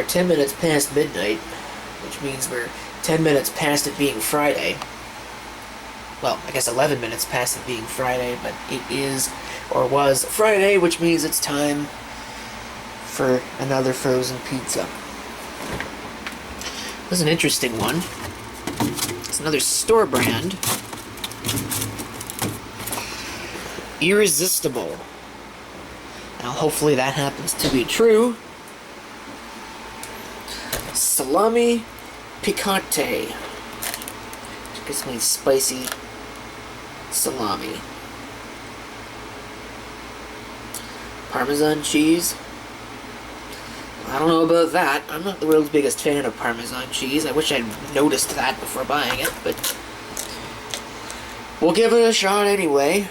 we're 10 minutes past midnight, which means we're 10 minutes past it being Friday. Well, I guess 11 minutes past it being Friday, but it is, or was, Friday, which means it's time for another frozen pizza. This is an interesting one. It's another store brand. Irresistible. Now, hopefully that happens to be true. Salami Piccante. Which just means spicy salami. Parmesan cheese. I don't know about that. I'm not the world's biggest fan of Parmesan cheese. I wish I'd noticed that before buying it, but we'll give it a shot anyway.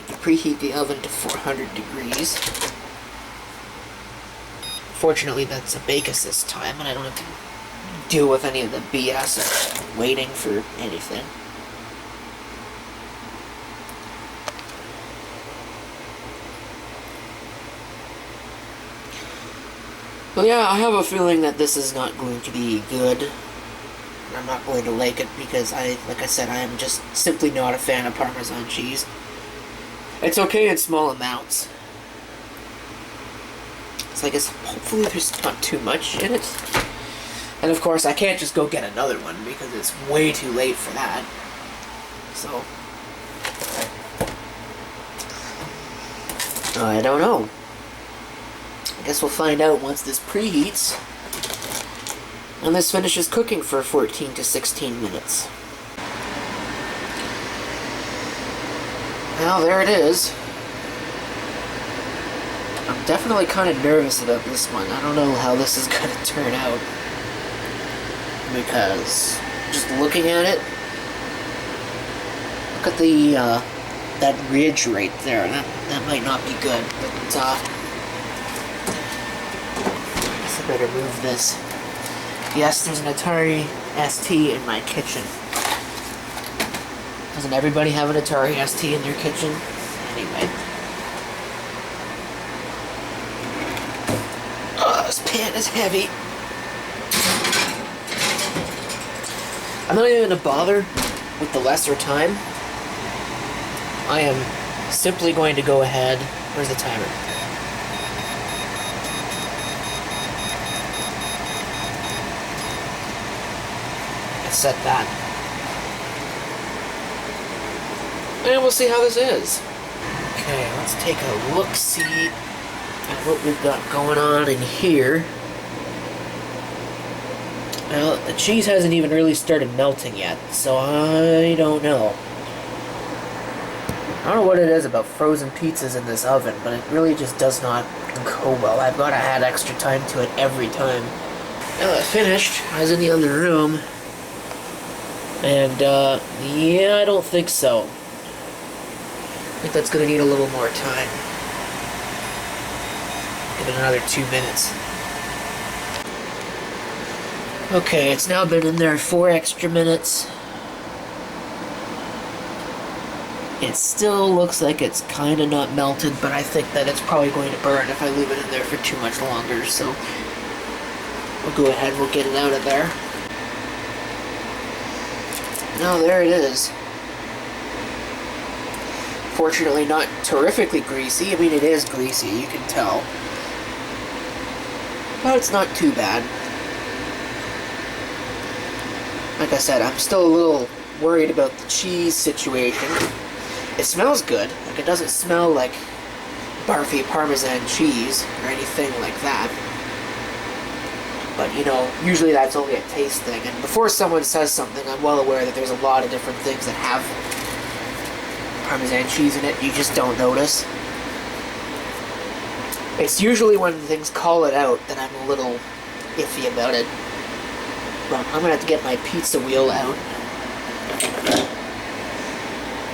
Preheat the oven to 400 degrees. Fortunately, that's a bake assist time, and I don't have to deal with any of the BS of waiting for anything. But yeah, I have a feeling that this is not going to be good. I'm not going to like it because like I said, I am just simply not a fan of Parmesan cheese. It's okay in small amounts. So I guess hopefully there's not too much in it. And of course I can't just go get another one because it's way too late for that. So I don't know. I guess we'll find out once this preheats. And this finishes cooking for 14 to 16 minutes. Well, there it is. I'm definitely kind of nervous about this one. I don't know how this is going to turn out. Because just looking at it, look at the that ridge right there. That might not be good. But I guess I better move this. Yes, there's an Atari ST in my kitchen. Doesn't everybody have an Atari ST in their kitchen? Anyway. Oh, this pan is heavy. I'm not even going to bother with the lesser time. I am simply going to go ahead. Where's the timer? Let's set that. And we'll see how this is. Okay, let's take a look-see at what we've got going on in here. Well, the cheese hasn't even really started melting yet, so I don't know. I don't know what it is about frozen pizzas in this oven, but it really just does not go well. I've got to add extra time to it every time. Now it's finished. I was in the other room. And, yeah, I don't think so. I think that's going to need a little more time. Give it another 2 minutes. Okay, it's now been in there 4 extra minutes. It still looks like it's kind of not melted, but I think that it's probably going to burn if I leave it in there for too much longer, so we'll go ahead and we'll get it out of there. Now there it is. Fortunately not terrifically greasy. I mean, it is greasy, you can tell. But it's not too bad. Like I said, I'm still a little worried about the cheese situation. It smells good. Like, it doesn't smell like barfy Parmesan cheese or anything like that. But, you know, usually that's only a taste thing. And before someone says something, I'm well aware that there's a lot of different things that have Parmesan cheese in it. You just don't notice. It's usually when things call it out that I'm a little iffy about it. But I'm going to have to get my pizza wheel out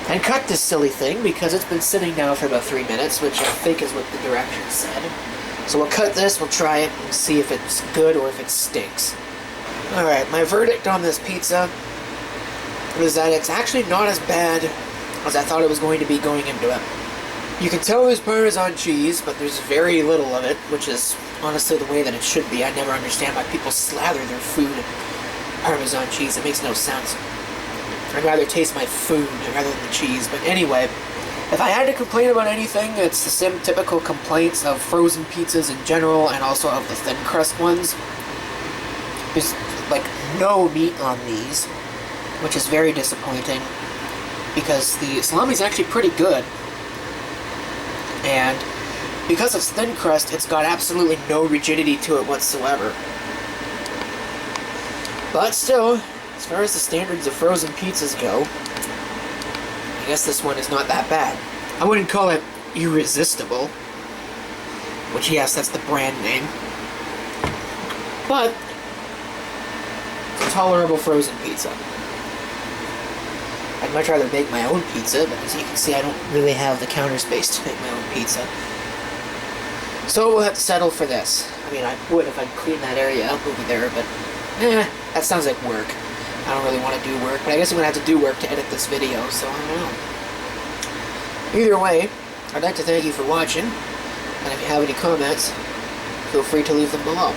and cut this silly thing because it's been sitting now for about 3 minutes, which I think is what the directions said. So we'll cut this, we'll try it, and see if it's good or if it stinks. Alright, my verdict on this pizza is that it's actually not as bad as I thought it was going to be going into it. You can tell there's Parmesan cheese, but there's very little of it, which is honestly the way that it should be. I never understand why people slather their food in Parmesan cheese. It makes no sense. I'd rather taste my food rather than the cheese. But anyway, if I had to complain about anything, it's the same typical complaints of frozen pizzas in general, and also of the thin crust ones. There's like no meat on these, which is very disappointing, because the salami is actually pretty good. And because it's thin crust, it's got absolutely no rigidity to it whatsoever. But still, as far as the standards of frozen pizzas go, I guess this one is not that bad. I wouldn't call it Irresistible, which, yes, that's the brand name. But it's a tolerable frozen pizza. I'd much rather make my own pizza, but as you can see, I don't really have the counter space to make my own pizza. So we'll have to settle for this. I mean, I would if I'd clean that area up over there, but that sounds like work. I don't really want to do work, but I guess I'm going to have to do work to edit this video, so I don't know. Either way, I'd like to thank you for watching, and if you have any comments, feel free to leave them below.